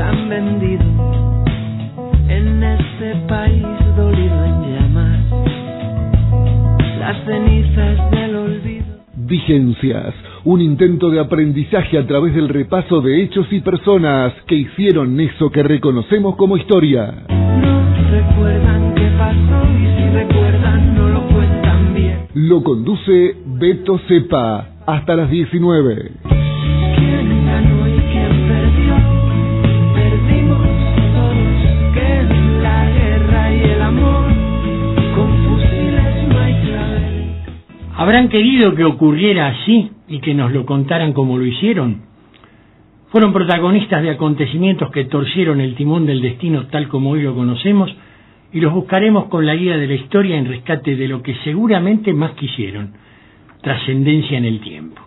han vendido en este país dolido en llamas, las cenizas del olvido. Vigencias, un intento de aprendizaje a través del repaso de hechos y personas que hicieron eso que reconocemos como historia. No recuerdan qué pasó y si recuerdan no lo cuentan bien. Lo conduce Beto Cepa, hasta las 19. ¿Quién ganó y quién perdió? Perdimos todos, que en la guerra y el amor, con fusiles no hay clavel. ¿Habrán querido que ocurriera así y que nos lo contaran como lo hicieron? Fueron protagonistas de acontecimientos que torcieron el timón del destino tal como hoy lo conocemos, y los buscaremos con la guía de la historia en rescate de lo que seguramente más quisieron: trascendencia en el tiempo.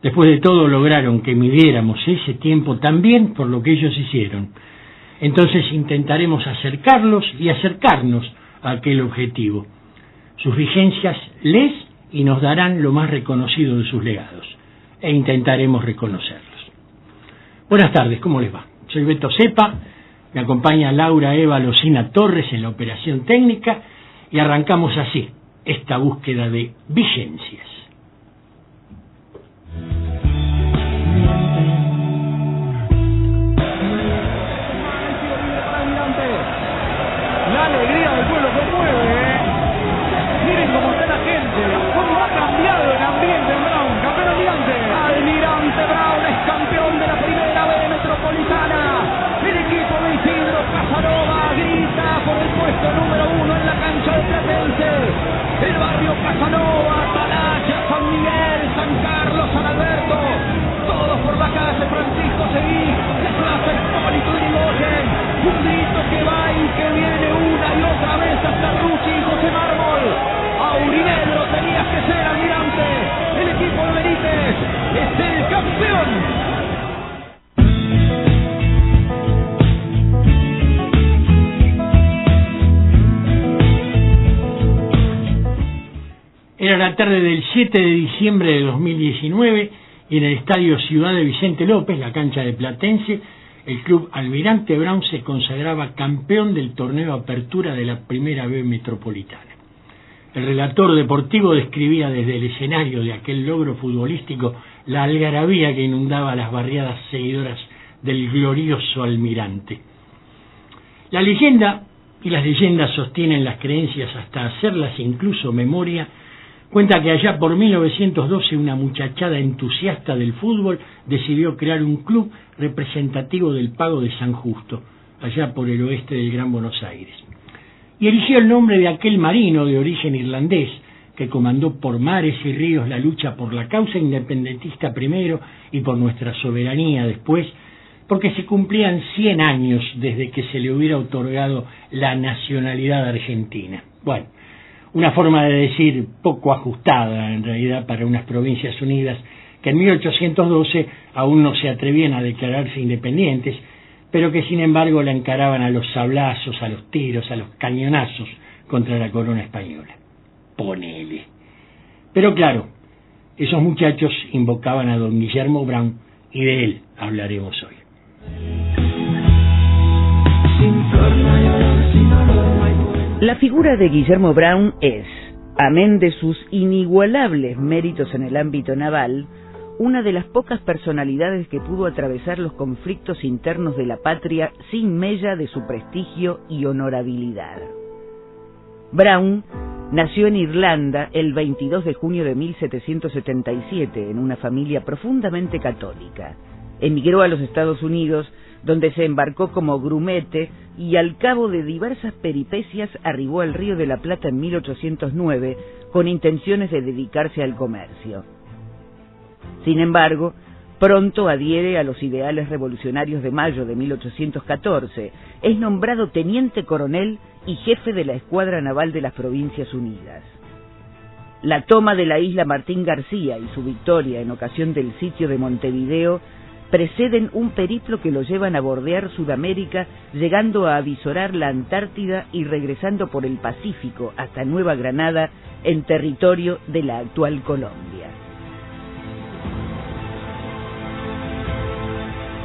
Después de todo lograron que midiéramos ese tiempo también por lo que ellos hicieron. Entonces intentaremos acercarlos y acercarnos a aquel objetivo. Sus vigencias les y nos darán lo más reconocido de sus legados, e intentaremos reconocerlos. Buenas tardes, ¿cómo les va? Soy Beto Cepa, me acompaña Laura Eva Locina Torres en la operación técnica, y arrancamos así esta búsqueda de vigencias. La alegría del pueblo conmueve, ¿eh? Miren cómo está la gente, cómo ha cambiado el ambiente en Brown. Campeón Almirante. Almirante Brown es campeón de la primera B metropolitana. El equipo de Isidro Casanova grita por el puesto número 1 en la cancha de Platense. El barrio Casanova, Atalaya, San Miguel, San Carlos, San Alberto. Todos por la calle Francisco Seguí, la plaza Hipólito Yrigoyen. Un grito que va y que viene una y otra vez hasta Ruchi y José Mármol. Aurinegro, tenías que ser, Almirante. El equipo de Benítez es el campeón. Era la tarde del 7 de diciembre de 2019 y en el estadio Ciudad de Vicente López, la cancha de Platense, el club Almirante Brown se consagraba campeón del torneo Apertura de la Primera B Metropolitana. El relator deportivo describía desde el escenario de aquel logro futbolístico la algarabía que inundaba las barriadas seguidoras del glorioso Almirante. La leyenda y las leyendas sostienen las creencias hasta hacerlas incluso memoria. Cuenta que allá por 1912 una muchachada entusiasta del fútbol decidió crear un club representativo del Pago de San Justo, allá por el oeste del Gran Buenos Aires. Y eligió el nombre de aquel marino de origen irlandés que comandó por mares y ríos la lucha por la causa independentista primero y por nuestra soberanía después, porque se cumplían 100 años desde que se le hubiera otorgado la nacionalidad argentina. Bueno, una forma de decir poco ajustada en realidad para unas Provincias Unidas que en 1812 aún no se atrevían a declararse independientes, pero que sin embargo la encaraban a los sablazos, a los tiros, a los cañonazos contra la corona española. Ponele. Pero claro, esos muchachos invocaban a don Guillermo Brown y de él hablaremos hoy. La figura de Guillermo Brown es, amén de sus inigualables méritos en el ámbito naval, una de las pocas personalidades que pudo atravesar los conflictos internos de la patria sin mella de su prestigio y honorabilidad. Brown nació en Irlanda el 22 de junio de 1777 en una familia profundamente católica. Emigró a los Estados Unidos, donde se embarcó como grumete y al cabo de diversas peripecias arribó al Río de la Plata en 1809 con intenciones de dedicarse al comercio. Sin embargo, pronto adhiere a los ideales revolucionarios de mayo de 1814, es nombrado teniente coronel y jefe de la Escuadra Naval de las Provincias Unidas. La toma de la isla Martín García y su victoria en ocasión del sitio de Montevideo preceden un periplo que lo llevan a bordear Sudamérica, llegando a avisorar la Antártida y regresando por el Pacífico hasta Nueva Granada, en territorio de la actual Colombia.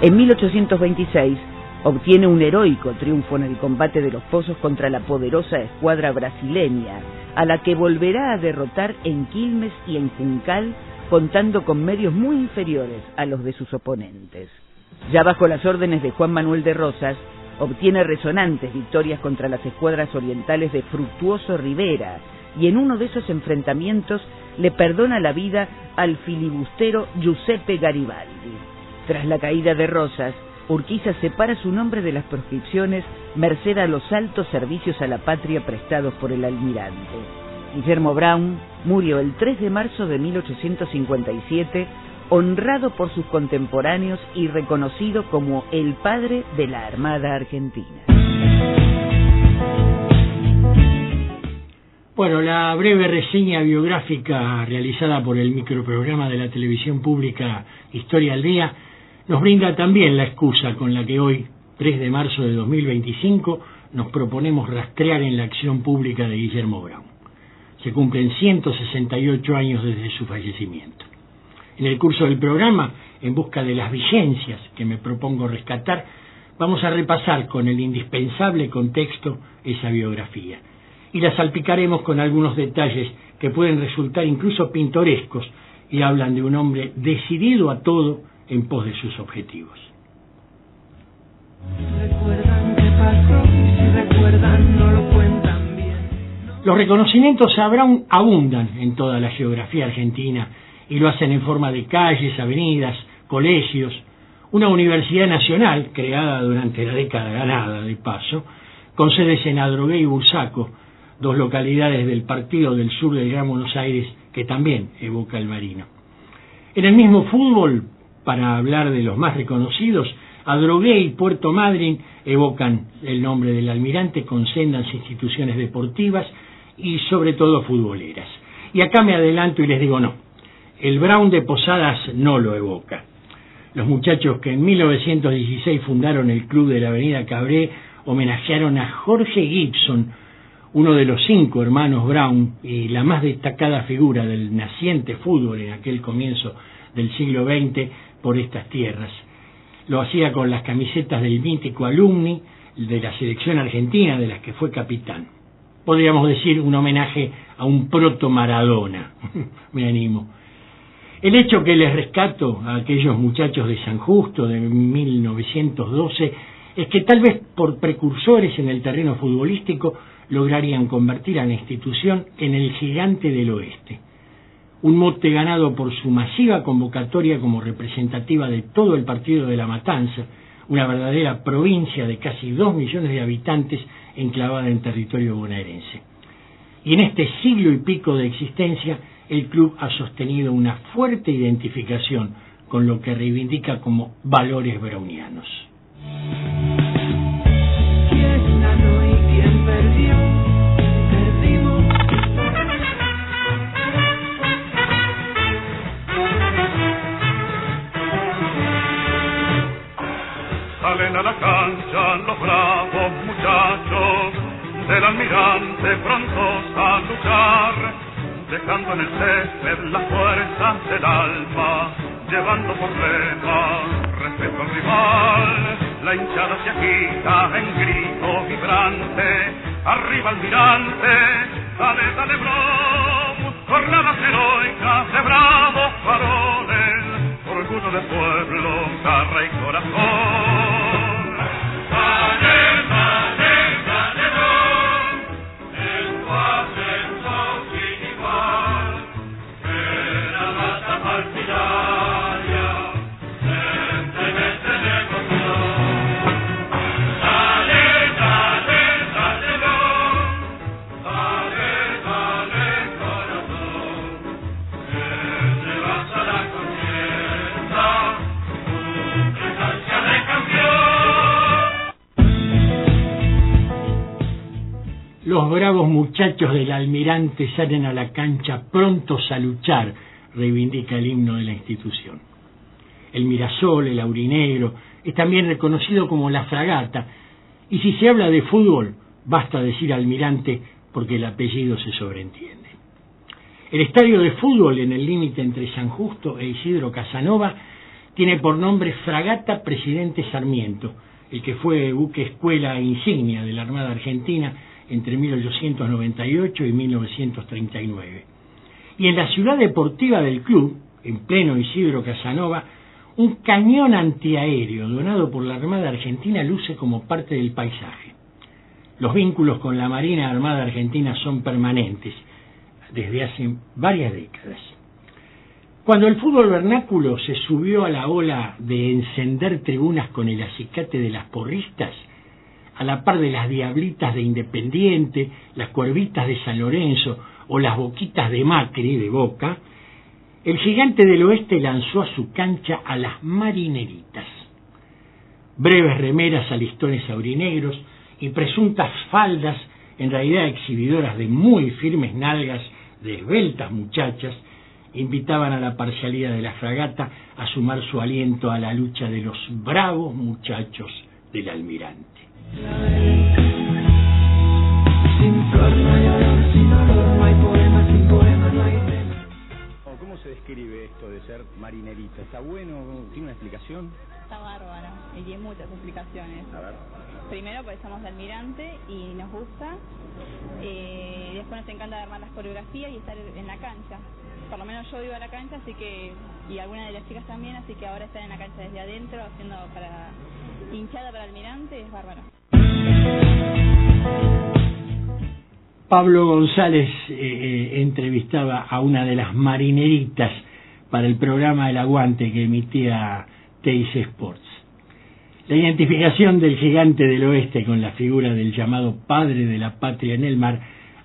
En 1826 Obtiene un heroico triunfo en el combate de los Pozos contra la poderosa escuadra brasileña, a la que volverá a derrotar en Quilmes y en Juncal, contando con medios muy inferiores a los de sus oponentes. Ya bajo las órdenes de Juan Manuel de Rosas, obtiene resonantes victorias contra las escuadras orientales de Fructuoso Rivera, y en uno de esos enfrentamientos le perdona la vida al filibustero Giuseppe Garibaldi. Tras la caída de Rosas, Urquiza separa su nombre de las proscripciones merced a los altos servicios a la patria prestados por el almirante. Guillermo Brown murió el 3 de marzo de 1857, honrado por sus contemporáneos y reconocido como el padre de la Armada Argentina. Bueno, la breve reseña biográfica realizada por el microprograma de la televisión pública Historia al Día nos brinda también la excusa con la que hoy, 3 de marzo de 2025, nos proponemos rastrear en la acción pública de Guillermo Brown. Se cumplen 168 años desde su fallecimiento. En el curso del programa, en busca de las vigencias que me propongo rescatar, vamos a repasar con el indispensable contexto esa biografía y la salpicaremos con algunos detalles que pueden resultar incluso pintorescos y hablan de un hombre decidido a todo en pos de sus objetivos. Recuerdan qué pasó, y si recuerdan no lo cuentan bien. Los reconocimientos a Brown abundan en toda la geografía argentina y lo hacen en forma de calles, avenidas, colegios, una universidad nacional creada durante la década ganada de paso, con sedes en Adrogué y Bursaco, dos localidades del partido del sur del Gran Buenos Aires que también evoca el marino. En el mismo fútbol, para hablar de los más reconocidos, Adrogué y Puerto Madryn evocan el nombre del almirante con sendas instituciones deportivas y sobre todo futboleras. Y acá me adelanto y les digo no, el Brown de Posadas no lo evoca. Los muchachos que en 1916 fundaron el club de la Avenida Cabré homenajearon a Jorge Gibson, uno de los 5 hermanos Brown y la más destacada figura del naciente fútbol en aquel comienzo del siglo XX por estas tierras. Lo hacía con las camisetas del mítico Alumni de la selección argentina de las que fue capitán. Podríamos decir un homenaje a un proto Maradona. Me animo. El hecho que les rescato a aquellos muchachos de San Justo de 1912 es que tal vez por precursores en el terreno futbolístico lograrían convertir a la institución en el gigante del oeste. Un mote ganado por su masiva convocatoria como representativa de todo el partido de La Matanza, una verdadera provincia de casi 2 millones de habitantes enclavada en territorio bonaerense. Y en este siglo y pico de existencia, el club ha sostenido una fuerte identificación con lo que reivindica como valores brownianos. ¿Quién ganó y quién perdió? Perdimos. Salen a la cancha los bravos muchachos del almirante prontos a luchar, dejando en el césped las fuerzas del alma, llevando por lema respeto al rival. La hinchada se agita en grito vibrante, arriba almirante, dale, dale Brown, jornadas heroicas de bravos varones, orgullo del pueblo, garra y corazón. Dale, dale, dale Brown, en tu ascenso sin igual, que la masa partidaria se mete en emoción. Dale, dale, dale Brown, dale, dale corazón, que te vas a la conciencia, tu presencia de campeón. Los bravos muchachos del almirante salen a la cancha prontos a luchar, reivindica el himno de la institución. El Mirasol, el Aurinegro, es también reconocido como la Fragata, y si se habla de fútbol, basta decir almirante porque el apellido se sobreentiende. El estadio de fútbol en el límite entre San Justo e Isidro Casanova tiene por nombre Fragata Presidente Sarmiento, el que fue buque escuela insignia de la Armada Argentina entre 1898 y 1939. Y en la ciudad deportiva del club, en pleno Isidro Casanova, un cañón antiaéreo donado por la Armada Argentina luce como parte del paisaje. Los vínculos con la Marina Armada Argentina son permanentes desde hace varias décadas. Cuando el fútbol vernáculo se subió a la ola de encender tribunas con el acicate de las porristas, a la par de las diablitas de Independiente, las cuervitas de San Lorenzo o las boquitas de Macri, de Boca, el Gigante del Oeste lanzó a su cancha a las marineritas. Breves remeras a listones aurinegros y presuntas faldas, en realidad exhibidoras de muy firmes nalgas de esbeltas muchachas, invitaban a la parcialidad de la fragata a sumar su aliento a la lucha de los bravos muchachos del Almirante. Sin flor no hay olor, sin olor no hay poema, sin poema no hay tema. ¿Cómo se describe esto de ser marinerita? ¿Está bueno? ¿Tiene una explicación? Está bárbaro y tiene muchas explicaciones. A ver. Primero porque somos de Almirante y nos gusta, después nos encanta armar las coreografías y estar en la cancha. Por lo menos yo vivo a la cancha, así que, y algunas de las chicas también, así que ahora están en la cancha desde adentro haciendo para hinchada para Almirante, es bárbaro. Pablo González entrevistaba a una de las marineritas para el programa El Aguante que emitía TIC Sports. La identificación del Gigante del Oeste con la figura del llamado padre de la patria en el mar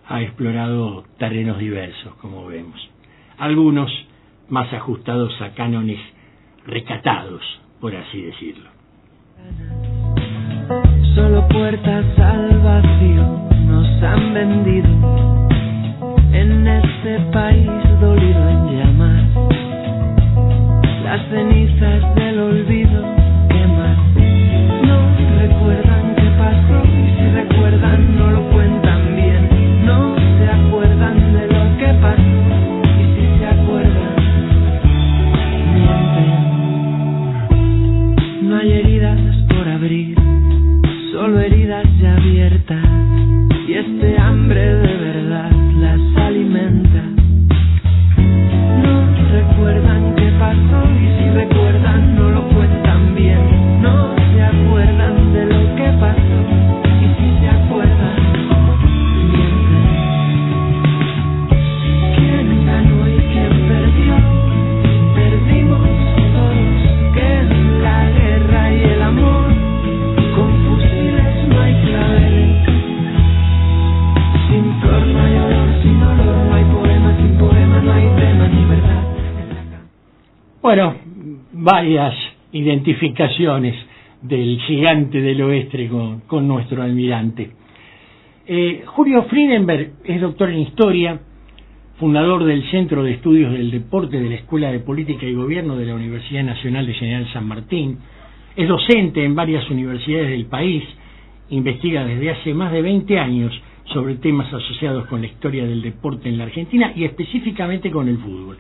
ha explorado terrenos diversos, como vemos. Algunos más ajustados a cánones recatados, por así decirlo. Solo puertas al vacío nos han vendido en este país dolido en llamas. Las cenizas del olvido queman. No recuerdan qué pasó y si recuerdan no lo cuentan bien. No se acuerdan de lo que pasó y si se acuerdan mienten. No hay heridas por abrir, solo heridas ya abiertas, y este hambre de verdad las alimenta. No recuerdan qué pasó y si recuerdan no lo cuentan bien. No se acuerdan de lo que pasó y si se acuerdan mienten. ¿Quién ganó y quién perdió? Perdimos todos, que es la guerra y el amor. Con fusiles no hay claveles, sin flor no hay olor, sin olor no hay poema, sin poema no hay tema ni verdad. Bueno, varias identificaciones del Gigante del Oeste con nuestro Almirante. Julio Friedenberg es doctor en Historia, fundador del Centro de Estudios del Deporte de la Escuela de Política y Gobierno de la Universidad Nacional de General San Martín. Es docente en varias universidades del país, investiga desde hace más de 20 años sobre temas asociados con la historia del deporte en la Argentina y específicamente con el fútbol.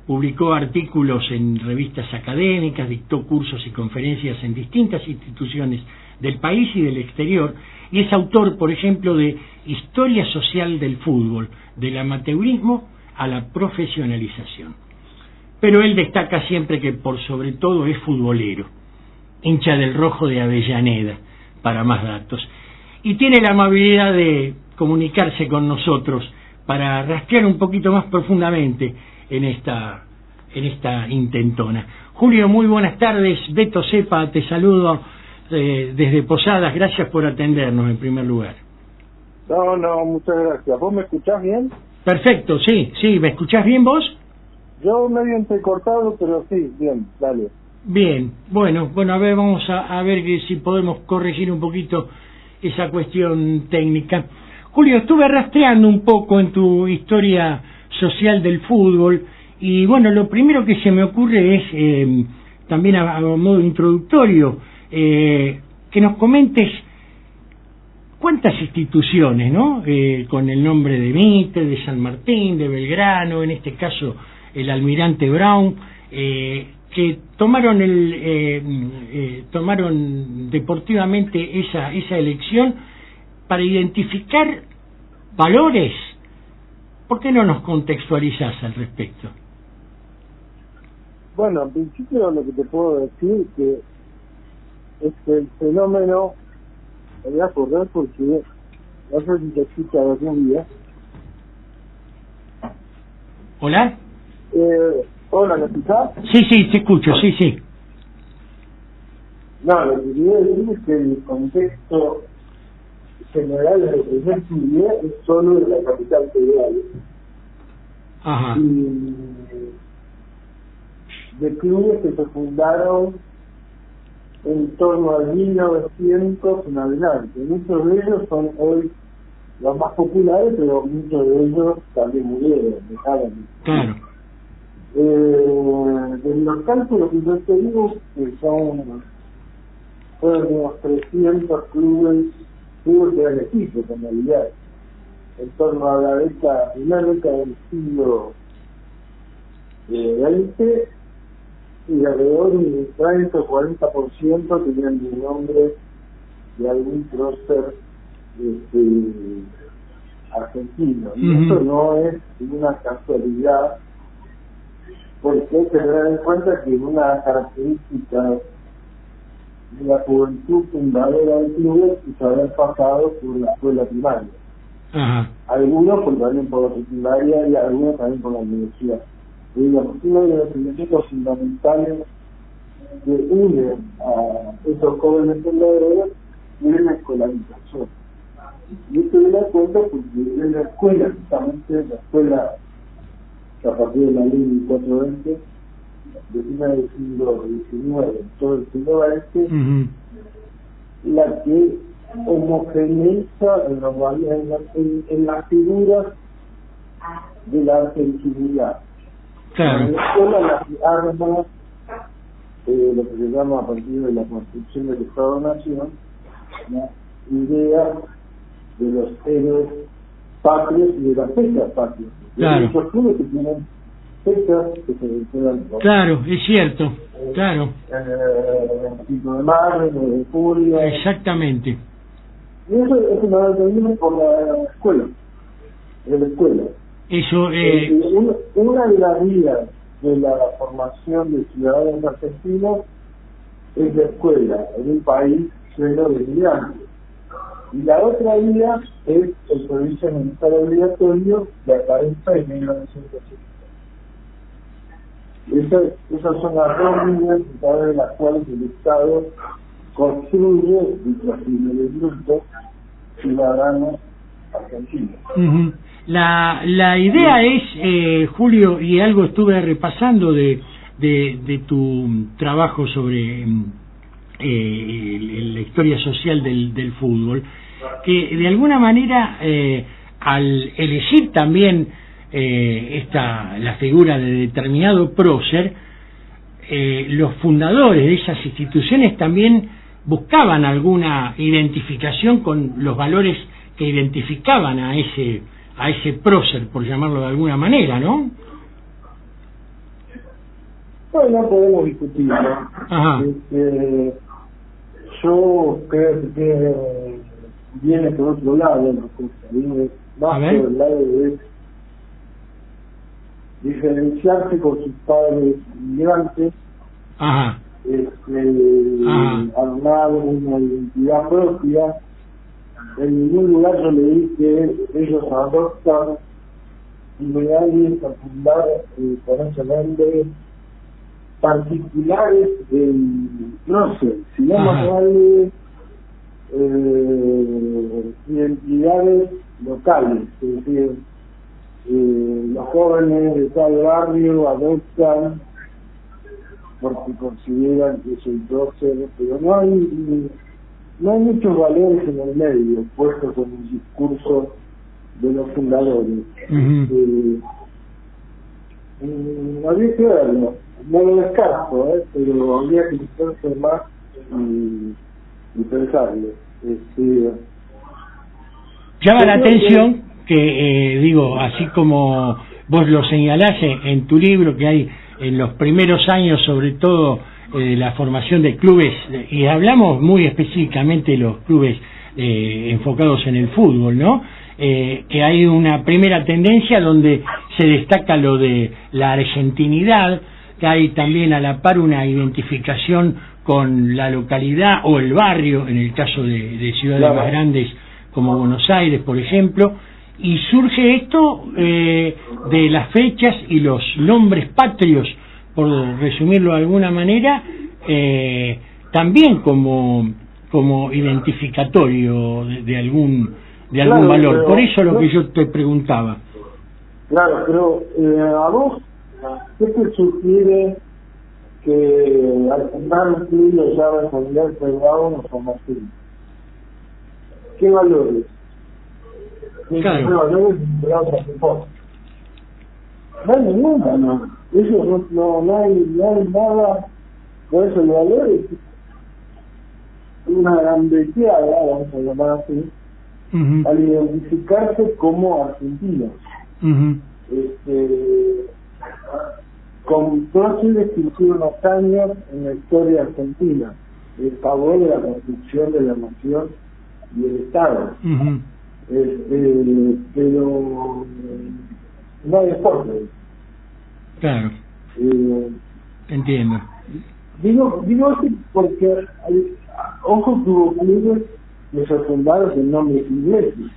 Publicó artículos en revistas académicas, dictó cursos y conferencias en distintas instituciones del país y del exterior, y es autor, por ejemplo, de Historia Social del Fútbol, del amateurismo a la profesionalización. Pero él destaca siempre que por sobre todo es futbolero, hincha del Rojo de Avellaneda, para más datos, y tiene la amabilidad de comunicarse con nosotros para rastrear un poquito más profundamente en esta intentona. Julio, muy buenas tardes. Beto Cepa, te saludo desde Posadas. Gracias por atendernos en primer lugar. No, muchas gracias. ¿Vos me escuchás bien? Perfecto, sí. ¿Me escuchás bien vos? Yo medio entrecortado, pero sí, bien, dale. Bien, bueno, a ver, vamos a ver si podemos corregir un poquito esa cuestión técnica. Julio, estuve rastreando un poco en tu historia social del fútbol y bueno, lo primero que se me ocurre es también a modo introductorio que nos comentes cuántas instituciones, ¿no? Con el nombre de Mitre, de San Martín, de Belgrano, en este caso el Almirante Brown, que tomaron tomaron deportivamente esa elección para identificar valores. ¿Por qué no nos contextualizás al respecto? Bueno, en principio lo que te puedo decir que es que el fenómeno, me voy a acordar porque no sé si te escucha algún día. ¿Hola? Hola, ¿me escuchás? Sí, te escucho, sí. No, lo que quería decir es que el contexto general de lo que yo estudié es solo de la capital federal. Ajá. Y de clubes que se fundaron en torno al 1900 en adelante. Muchos de ellos son hoy los más populares, pero muchos de ellos también murieron, dejaron. Claro. De los cálculos que yo te digo, que fueron unos 300 clubes de gran equipo, en realidad, en torno a la primera década del siglo XX, y alrededor de un 30 o 40% tenían el nombre de algún prócer argentino. Y eso no es una casualidad, porque hay que tener en cuenta que una característica de la juventud fundadora del club es haber pasado por la escuela primaria. Ajá. Algunos también por la secundaria y algunos también por la universidad. Y digamos, uno de los elementos fundamentales que unen a esos jóvenes fundadores es la escolarización. Y esto me da cuenta porque en la escuela, justamente la escuela que a partir de la ley 420 de finales del siglo XIX, todo el siglo XX, la que homogeneiza en las figuras de la argentinidad. Claro. En la escuela las armas, lo que se llama a partir de la construcción del Estado-Nación, la idea de los héroes patrios y de las fechas patrias. Claro. Hay muchos clubes que tienen fechas que se vinculan con... Claro, es cierto, claro. El 5 de marzo, el 9 de julio... Exactamente. Y eso es una determinación por la escuela. En la escuela. Eso, una de las vías de la formación de ciudadanos argentinos es la escuela, en un país lleno de migrantes. Y la otra vía es el servicio militar obligatorio de Acarenza en 1980. Esas son las dos vías a través de las cuales el Estado construye el grupo ciudadanos argentinos. La idea es, Julio, y algo estuve repasando de tu trabajo sobre la historia social del fútbol, que de alguna manera al elegir también la figura de determinado prócer, los fundadores de esas instituciones también buscaban alguna identificación con los valores que identificaban a ese prócer, por llamarlo de alguna manera, ¿no? Bueno, podemos discutirlo. Ajá. Yo creo que viene por otro lado la cosa, viene más por el lado de diferenciarse con sus padres inmigrantes, armar una identidad propia. En ningún lugar yo leí que ellos adoptan ideales a fundar con ese nombre particulares no sé, si llaman identidades locales, es decir, los jóvenes de tal barrio adoptan porque consideran que es el prócer, pero no hay muchos valores en el medio puestos en el discurso de los fundadores. Habría que verlo, no lo descarto, pero habría que meterse más y pensarlo. Llama la atención que, digo, así como vos lo señalás en tu libro, que hay en los primeros años, sobre todo, la formación de clubes, y hablamos muy específicamente de los clubes enfocados en el fútbol, ¿no? Que hay una primera tendencia donde se destaca lo de la argentinidad, que hay también a la par una identificación con la localidad o el barrio, en el caso de ciudades más grandes como Buenos Aires, por ejemplo, y surge esto de las fechas y los nombres patrios, por resumirlo de alguna manera, también como identificatorio de algún valor. Pero, por eso lo que yo te preguntaba. Claro, pero a vos, ¿qué te sugiere que al fundar un club lo llaman familiar privado o formación? ¿Qué valores? Claro. ¿Qué valores de otra cosa? No hay ninguna, no. Eso no hay nada. Por eso el valor es una gambeteada, vamos a llamar así, al identificarse como argentinos. Con Próceres que hicieron unos años en la historia argentina, el favor de la construcción de la nación y el Estado. Pero no hay deporte. Claro. Entiendo. Digo esto porque ojo que hubo clubes que se fundaron en nombres ingleses,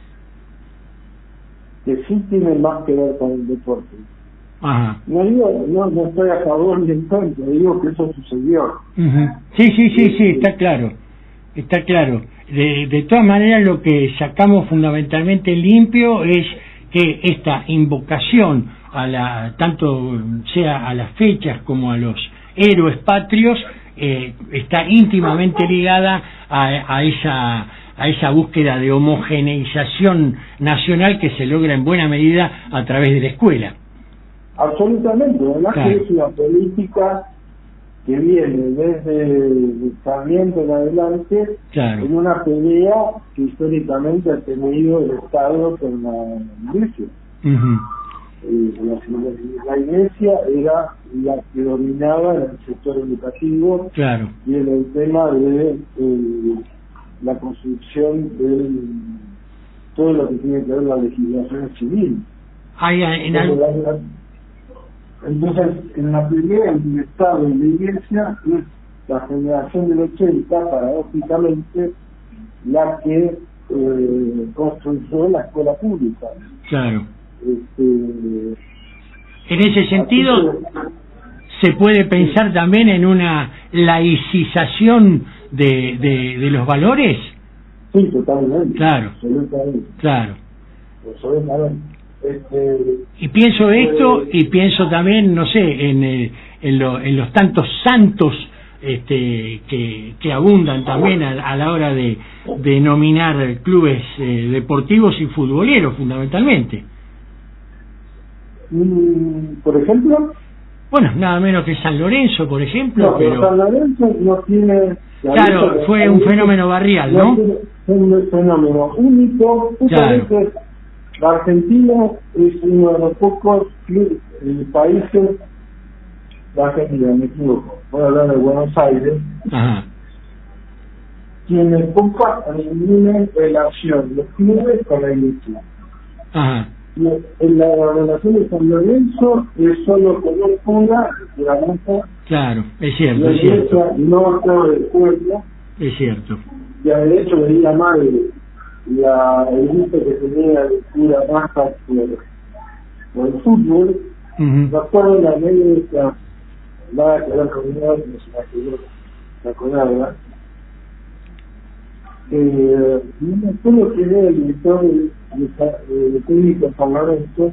que sí tienen más que ver con el deporte. Ajá. No estoy a favor ni en contra, digo que eso sucedió. Sí, está claro. Está claro. De todas maneras, lo que sacamos fundamentalmente limpio es que esta invocación tanto sea a las fechas como a los héroes patrios, está íntimamente ligada a esa búsqueda de homogeneización nacional que se logra en buena medida a través de la escuela. Absolutamente, además claro. Que es una política que viene desde el Sarmiento en adelante, claro. En una pelea que históricamente ha tenido el Estado con la Iglesia. La Iglesia era la que dominaba en el sector educativo, claro. Y en el tema de la construcción de todo lo que tiene que ver con la legislación civil. Entonces, en la pelea entre el Estado y la Iglesia es la generación del 80, paradójicamente, la que construyó la escuela pública. Claro. En ese sentido, ¿se puede pensar también en una laicización de los valores? Sí, totalmente. Claro. Absolutamente. Claro. Absolutamente. Y pienso esto y pienso también, no sé, en los tantos santos que abundan también a la hora de denominar clubes deportivos y futboleros fundamentalmente. Por ejemplo, bueno, nada menos que San Lorenzo, por ejemplo. No, pero San Lorenzo no tiene... Claro, fue un fenómeno barrial, ¿no? Un fenómeno único. Claro. La Argentina es uno de los pocos países, la Argentina, me equivoco, voy a hablar de Buenos Aires, tiene poca o ninguna relación los clubes con la iglesia. En la relación de San Lorenzo es solo con un cura de la mesa. Claro, es cierto, la iglesia no todo el pueblo. Es cierto. Y de hecho veía mal el gusto que tenía el cura Raja por el fútbol. Me acuerdo de la anécdota, nada que ver con nada, que se me acordaba. No me acuerdo quién era el director de técnico San Lorenzo,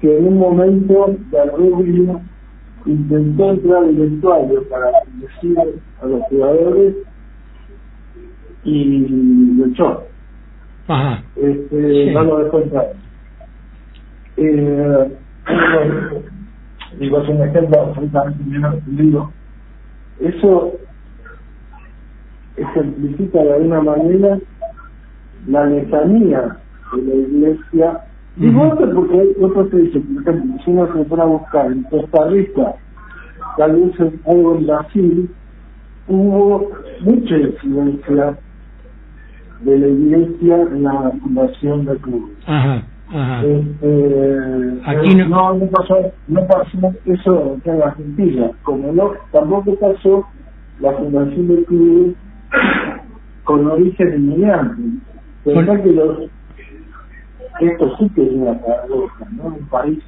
que en un momento de arreglo intentó entrar en el vestuario para decir a los jugadores y lo echó. No lo dejó entrar. Digo, es un ejemplo absolutamente bien entendido. Eso ejemplifica de alguna manera la lejanía de la iglesia Digo esto porque hay otros que dicen, por ejemplo, si uno se pone a buscar en Costa Rica, tal vez algo en Brasil, hubo mucha influencia de la iglesia en la fundación del club. Ajá, ajá. Aquí no pasó eso acá en Argentina, como no, tampoco pasó la fundación del club con origen inmigrante. Pensar que esto sí que es una paradoja, ¿no? Un país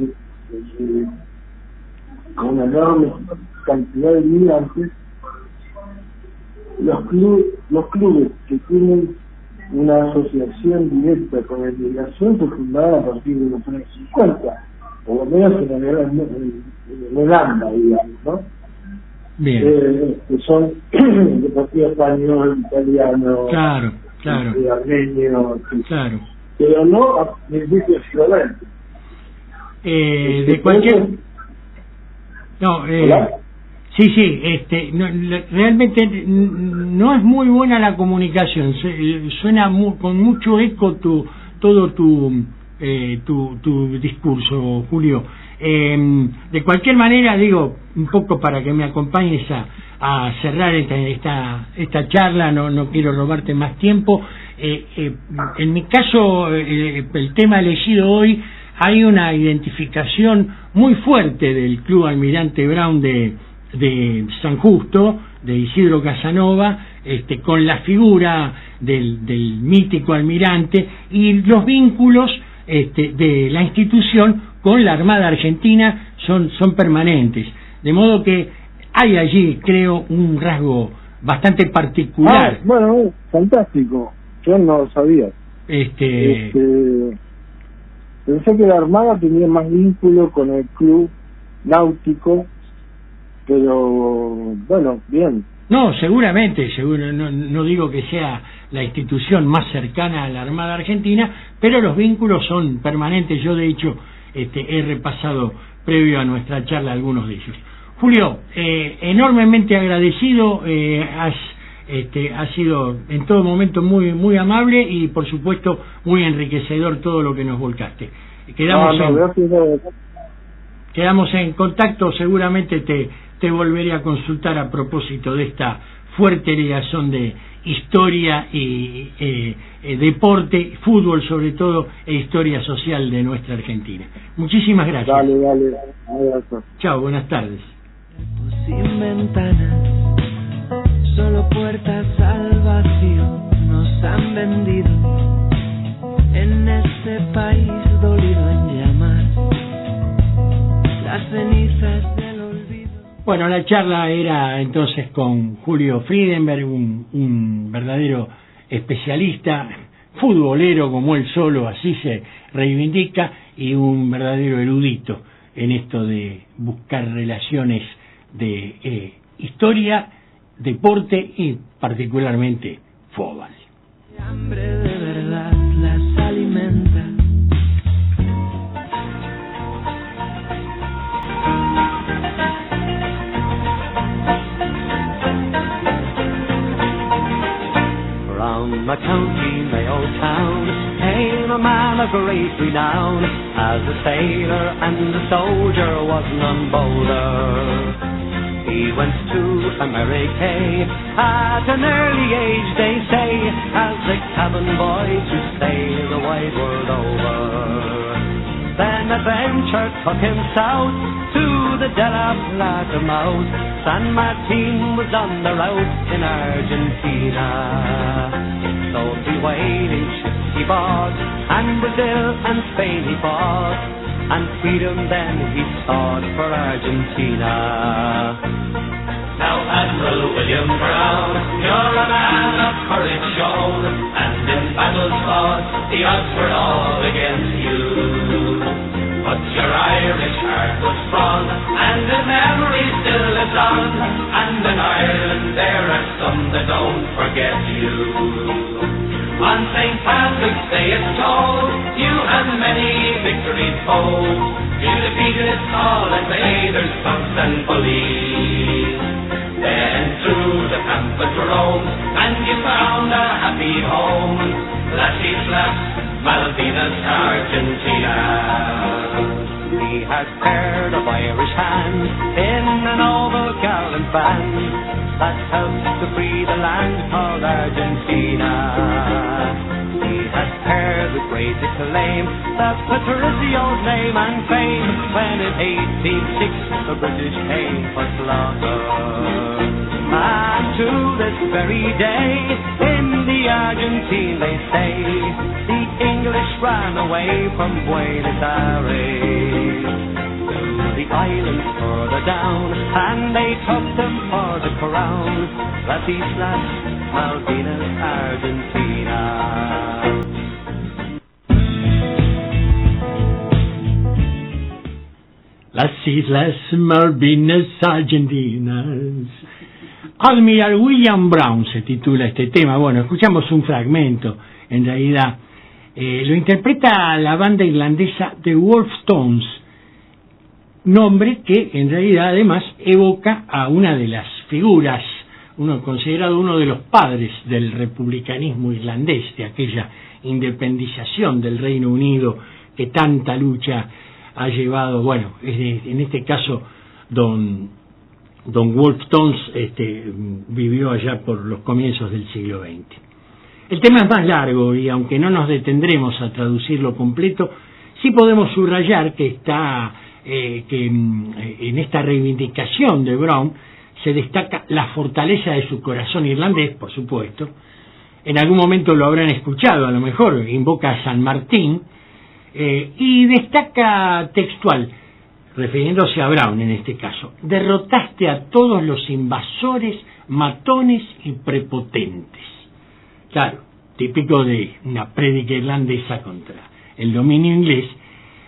con una enorme cantidad de inmigrantes, los clubes que tienen una asociación directa con la inmigración se fundaron a partir de los años 50, por lo menos en Holanda, digamos, ¿no? Bien. Que son de partido español, italiano, claro. armenio, claro. Pero no de violento. De cualquier... No, sí, realmente no es muy buena la comunicación, suena con mucho eco todo tu discurso, Julio. De cualquier manera, digo, un poco para que me acompañes a cerrar esta charla, no quiero robarte más tiempo. En mi caso, el tema elegido hoy, hay una identificación muy fuerte del Club Almirante Brown de San Justo, de Isidro Casanova, con la figura del mítico almirante y los vínculos de la institución con la Armada Argentina son permanentes, de modo que hay allí, creo, un rasgo bastante particular. Bueno, fantástico, yo no lo sabía. Pensé que la Armada tenía más vínculo con el club náutico, pero bueno, bien. No, seguramente, no digo que sea la institución más cercana a la Armada Argentina, pero los vínculos son permanentes. Yo, de hecho, he repasado previo a nuestra charla algunos de ellos. Julio, enormemente agradecido, has sido en todo momento muy amable y, por supuesto, muy enriquecedor todo lo que nos volcaste. Quedamos en contacto, seguramente te volveré a consultar a propósito de esta fuerte ligación de historia y deporte, fútbol sobre todo, e historia social de nuestra Argentina. Muchísimas gracias. Dale. Chao, buenas tardes. Sin ventanas, solo puertas al vacío nos han vendido en este país dolido en llamas las cenizas del olvido. Bueno, la charla era entonces con Julio Friedenberg, un verdadero especialista, futbolero como él solo, así se reivindica, y un verdadero erudito en esto de buscar relaciones de historia, deporte y particularmente fútbol. Hambre de verdad las alimenta. From a county Mayo town came a man of great renown. As a sailor and a soldier was none bolder. He went to America at an early age, they say, as a cabin boy to sail the wide world over. Then adventure took him south to the De La Plata mouth. San Martin was on the route in Argentina. So the whaling ships he bought, and Brazil and Spain he fought, and freedom then he sought for Argentina. Now Admiral William Brown, you're a man of courage shown, and in battles fought, the odds were all against you. But your Irish heart was strong, and the memory still lives on, and in Ireland there are some that don't forget you. On St. Patrick's Day it's told, you had many victories told. You defeated all invaders, thugs and bullies. Then through the pampas roamed, and you found a happy home. Lassie slaps, Malvinas, Argentina. He has paired of Irish hands in an oval gallant band that helps to free the land called Argentina. He has paired with great acclaim that Patricio's name and fame when in 1806 the British came for slaughter. And to this very day in the Argentine they say the English ran away from Buenos Aires the islands further down, and they took them for the crown. Las Islas Malvinas, Argentina. Las Islas Malvinas Argentinas. Admiral William Brown se titula este tema. Bueno, escuchamos un fragmento. En realidad lo interpreta la banda irlandesa The Wolftones, nombre que en realidad además evoca a una de las figuras, considerado uno de los padres del republicanismo irlandés, de aquella independización del Reino Unido que tanta lucha ha llevado. Bueno, en este caso Don Wolftones vivió allá por los comienzos del siglo XX. El tema es más largo y aunque no nos detendremos a traducirlo completo, sí podemos subrayar que en esta reivindicación de Brown se destaca la fortaleza de su corazón irlandés, por supuesto. En algún momento lo habrán escuchado, a lo mejor invoca a San Martín, y destaca textual, refiriéndose a Brown en este caso: derrotaste a todos los invasores, matones y prepotentes. Claro, típico de una prédica irlandesa contra el dominio inglés,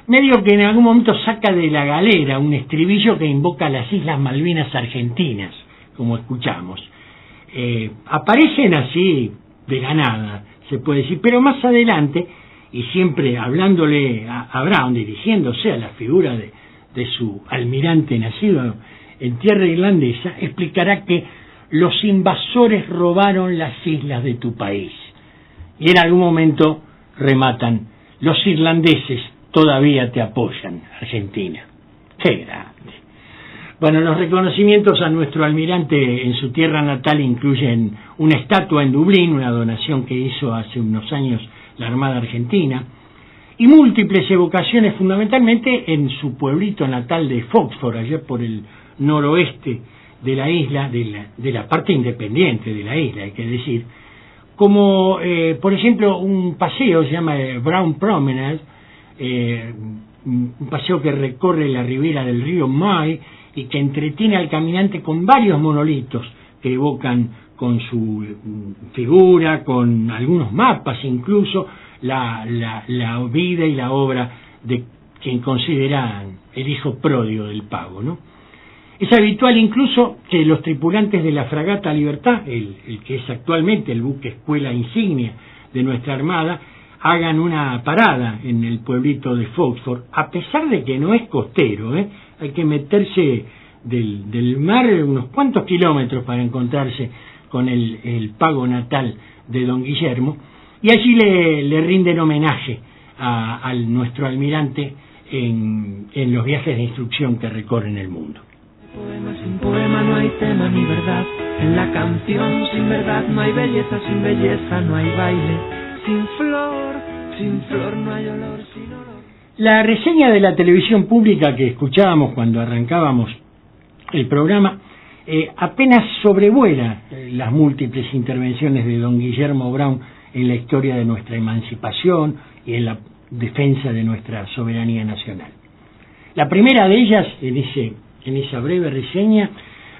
medio que en algún momento saca de la galera un estribillo que invoca a las Islas Malvinas Argentinas, como escuchamos. Aparecen así de la nada, se puede decir, pero más adelante, y siempre hablándole a Brown, dirigiéndose a la figura de su almirante nacido en tierra irlandesa, explicará que los invasores robaron las islas de tu país. Y en algún momento rematan: los irlandeses todavía te apoyan, Argentina. ¡Qué grande! Bueno, los reconocimientos a nuestro almirante en su tierra natal incluyen una estatua en Dublín, una donación que hizo hace unos años la Armada Argentina, y múltiples evocaciones fundamentalmente en su pueblito natal de Foxford, allá por el noroeste de la isla, de la parte independiente de la isla, hay que decir, como por ejemplo un paseo se llama Brown Promenade, un paseo que recorre la ribera del río May y que entretiene al caminante con varios monolitos que evocan con su figura, con algunos mapas incluso, la vida y la obra de quien consideran el hijo pródigo del Pago, ¿no? Es habitual incluso que los tripulantes de la fragata Libertad, el que es actualmente el buque escuela insignia de nuestra Armada, hagan una parada en el pueblito de Foxford, a pesar de que no es costero, hay que meterse del mar unos cuantos kilómetros para encontrarse con el Pago natal de don Guillermo, y allí le rinden homenaje a nuestro almirante en los viajes de instrucción que recorren el mundo. Sin poema no hay tema ni verdad, en la canción sin verdad no hay belleza, sin belleza no hay baile, sin flor no hay olor, sin olor. La reseña de la televisión pública que escuchábamos cuando arrancábamos el programa apenas sobrevuela las múltiples intervenciones de don Guillermo Brown en la historia de nuestra emancipación y en la defensa de nuestra soberanía nacional. La primera de ellas, en esa breve reseña,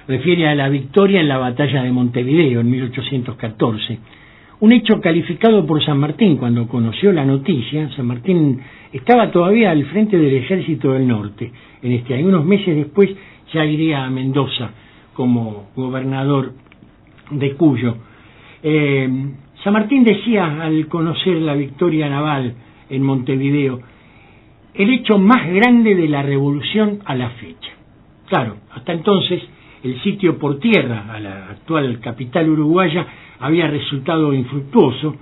refiere a la victoria en la batalla de Montevideo en 1814, un hecho calificado por San Martín cuando conoció la noticia. San Martín estaba todavía al frente del ejército del norte en este año. Unos meses después ya iría a Mendoza como gobernador de Cuyo. San Martín decía al conocer la victoria naval en Montevideo: el hecho más grande de la revolución a la fecha. Claro, hasta entonces el sitio por tierra a la actual capital uruguaya había resultado infructuoso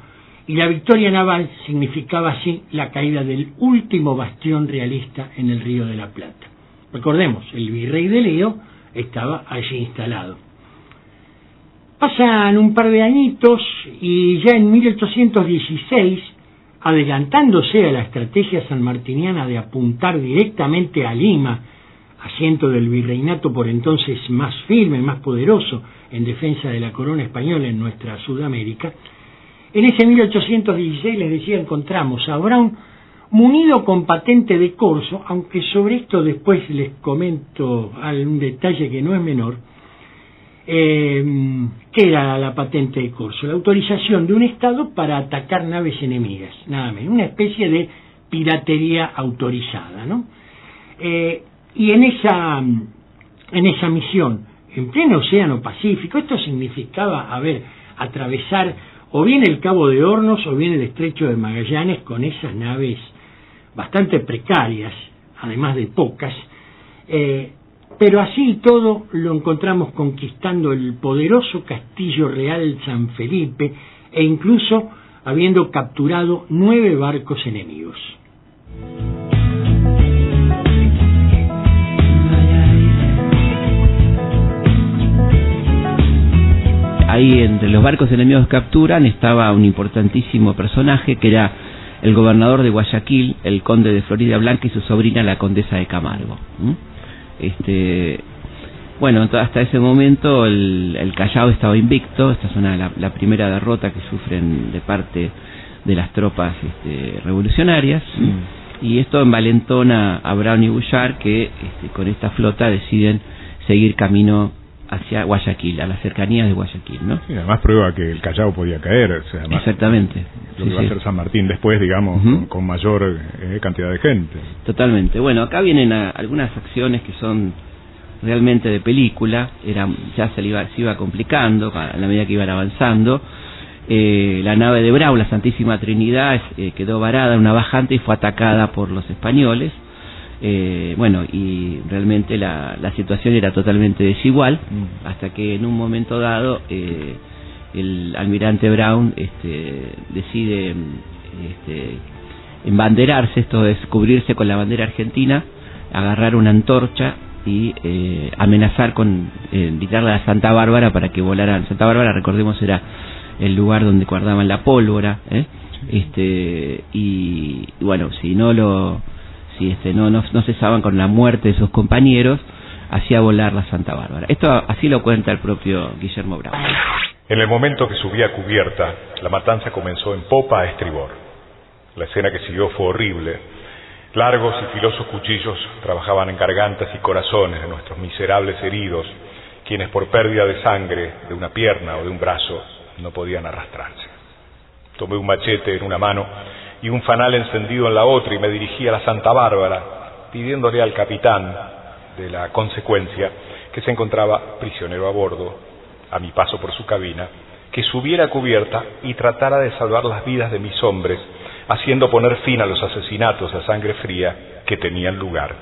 y la victoria naval significaba así la caída del último bastión realista en el Río de la Plata. Recordemos, el virrey de Leo estaba allí instalado. Pasan un par de añitos y ya en 1816, adelantándose a la estrategia sanmartiniana de apuntar directamente a Lima, asiento del virreinato por entonces más firme, más poderoso en defensa de la corona española en nuestra Sudamérica, en ese 1816, les decía, encontramos a Brown munido con patente de corso, aunque sobre esto después les comento un detalle que no es menor. ¿Qué era la patente de corso? La autorización de un Estado para atacar naves enemigas, nada menos, una especie de piratería autorizada, ¿no? Y en esa misión, en pleno Océano Pacífico, esto significaba, atravesar o bien el Cabo de Hornos o bien el Estrecho de Magallanes con esas naves bastante precarias, además de pocas, pero así y todo lo encontramos conquistando el poderoso Castillo Real San Felipe e incluso habiendo capturado 9 barcos enemigos. Ahí entre los barcos enemigos que capturan estaba un importantísimo personaje que era el gobernador de Guayaquil, el conde de Florida Blanca y su sobrina la condesa de Camargo. Bueno, hasta ese momento el Callao estaba invicto. Esta es la primera derrota que sufren de parte de las tropas revolucionarias, y esto envalentona a Brown y Bouchard, que con esta flota deciden seguir camino hacia Guayaquil, a las cercanías de Guayaquil, ¿no? Sí, además prueba que el Callao podía caer, o sea, exactamente. Lo que va a hacer San Martín después, digamos, con mayor cantidad de gente. Totalmente. Bueno, acá vienen algunas acciones que son realmente de película. Ya se iba complicando a la medida que iban avanzando. La nave de Brown, la Santísima Trinidad, quedó varada en una bajante y fue atacada por los españoles. Y realmente la situación era totalmente desigual, hasta que en un momento dado el almirante Brown decide embanderarse, esto es cubrirse con la bandera argentina, agarrar una antorcha y amenazar con gritarle a Santa Bárbara para que volaran. Santa Bárbara, recordemos, era el lugar donde guardaban la pólvora, y bueno, si no cesaban con la muerte de sus compañeros, hacía volar la Santa Bárbara. Esto así lo cuenta el propio Guillermo Brown. En el momento que subí a cubierta, la matanza comenzó en popa a estribor. La escena que siguió fue horrible. Largos y filosos cuchillos trabajaban en gargantas y corazones de nuestros miserables heridos, quienes por pérdida de sangre de una pierna o de un brazo no podían arrastrarse. Tomé un machete en una mano y un fanal encendido en la otra, y me dirigí a la Santa Bárbara, pidiéndole al capitán de la Consecuencia, que se encontraba prisionero a bordo, a mi paso por su cabina, que subiera a cubierta y tratara de salvar las vidas de mis hombres, haciendo poner fin a los asesinatos a sangre fría que tenían lugar,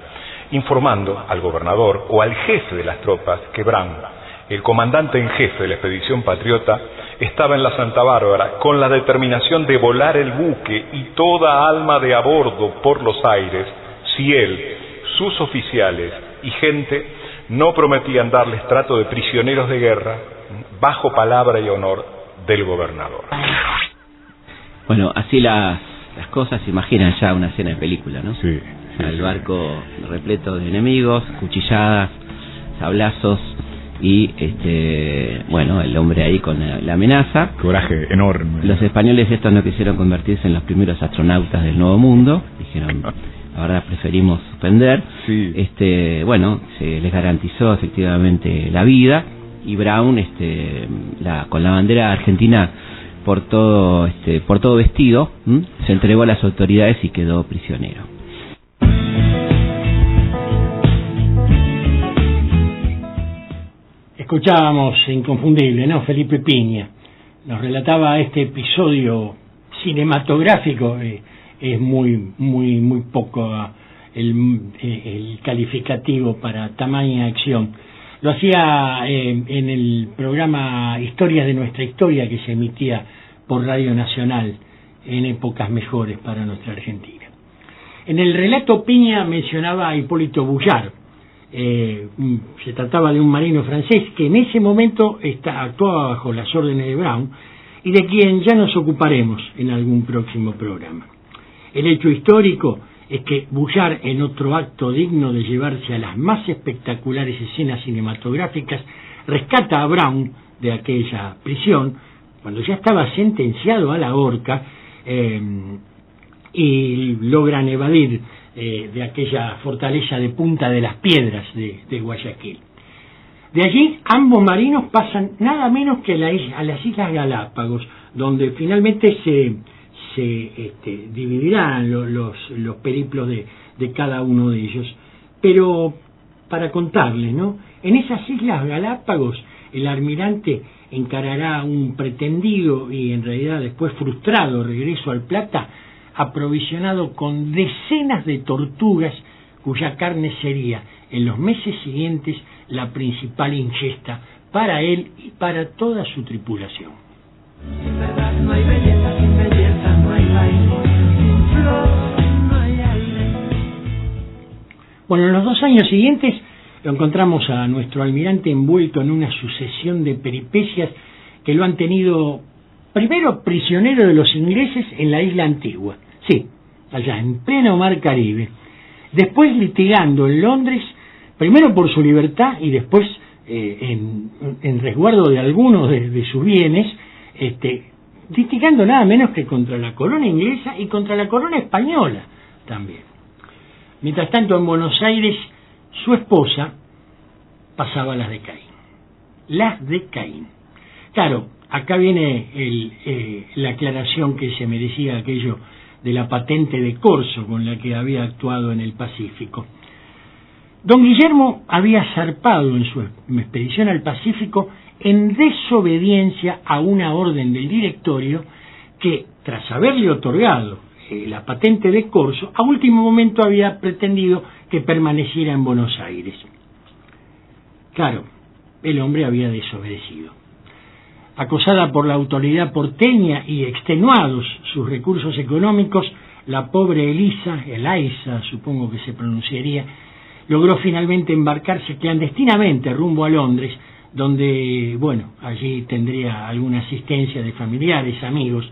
informando al gobernador o al jefe de las tropas que Brown, el comandante en jefe de la expedición patriota, estaba en la Santa Bárbara con la determinación de volar el buque y toda alma de a bordo por los aires si él, sus oficiales y gente no prometían darles trato de prisioneros de guerra bajo palabra y honor del gobernador. Bueno, así las cosas, se imaginan ya una escena de película, ¿no? Sí. El barco repleto de enemigos, cuchilladas, sablazos y el hombre ahí con la amenaza. Coraje enorme. Los españoles estos no quisieron convertirse en los primeros astronautas del Nuevo Mundo, dijeron, ahora preferimos suspender. Sí. Se les garantizó efectivamente la vida, y Brown con la bandera argentina por todo vestido, se entregó a las autoridades y quedó prisionero. Escuchábamos Inconfundible, ¿no? Felipe Piña nos relataba este episodio cinematográfico. Es muy poco el calificativo para tamaña acción. Lo hacía en el programa Historias de Nuestra Historia, que se emitía por Radio Nacional en épocas mejores para nuestra Argentina. En el relato Piña mencionaba a Hipólito Boullard. Se trataba de un marino francés que en ese momento actuaba bajo las órdenes de Brown y de quien ya nos ocuparemos en algún próximo programa. El hecho histórico es que Boullard, en otro acto digno de llevarse a las más espectaculares escenas cinematográficas, rescata a Brown de aquella prisión cuando ya estaba sentenciado a la horca y logran evadir de aquella fortaleza de Punta de las Piedras de Guayaquil. De allí ambos marinos pasan nada menos que a las Islas Galápagos, donde finalmente se dividirán los periplos de cada uno de ellos. Pero para contarles, ¿no? En esas Islas Galápagos el almirante encarará un pretendido y en realidad después frustrado regreso al Plata, aprovisionado con decenas de tortugas cuya carne sería en los meses siguientes la principal ingesta para él y para toda su tripulación. Sin verdad no hay belleza, sin belleza no hay baile, sin flor no hay aire. Bueno, en los 2 años siguientes lo encontramos a nuestro almirante envuelto en una sucesión de peripecias que lo han tenido primero prisionero de los ingleses en la isla Antigua, sí, allá en pleno mar Caribe, después litigando en Londres, primero por su libertad y después en resguardo de algunos de sus bienes, litigando nada menos que contra la corona inglesa y contra la corona española también. Mientras tanto, en Buenos Aires, su esposa pasaba las de Caín. Las de Caín. Claro, acá viene la aclaración que se merecía aquello de la patente de corso con la que había actuado en el Pacífico. Don Guillermo había zarpado en su expedición al Pacífico en desobediencia a una orden del directorio que, tras haberle otorgado la patente de corso, a último momento había pretendido que permaneciera en Buenos Aires. Claro, el hombre había desobedecido. Acosada por la autoridad porteña y extenuados sus recursos económicos, la pobre Eliza, supongo que se pronunciaría, logró finalmente embarcarse clandestinamente rumbo a Londres, donde, bueno, allí tendría alguna asistencia de familiares, amigos,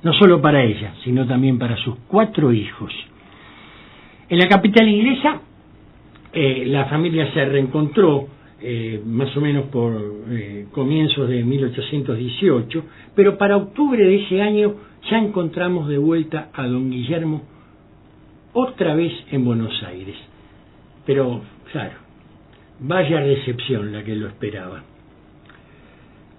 no solo para ella, sino también para sus 4 hijos. En la capital inglesa, la familia se reencontró más o menos por comienzos de 1818, pero para octubre de ese año ya encontramos de vuelta a don Guillermo otra vez en Buenos Aires. Pero, claro, vaya recepción la que lo esperaba.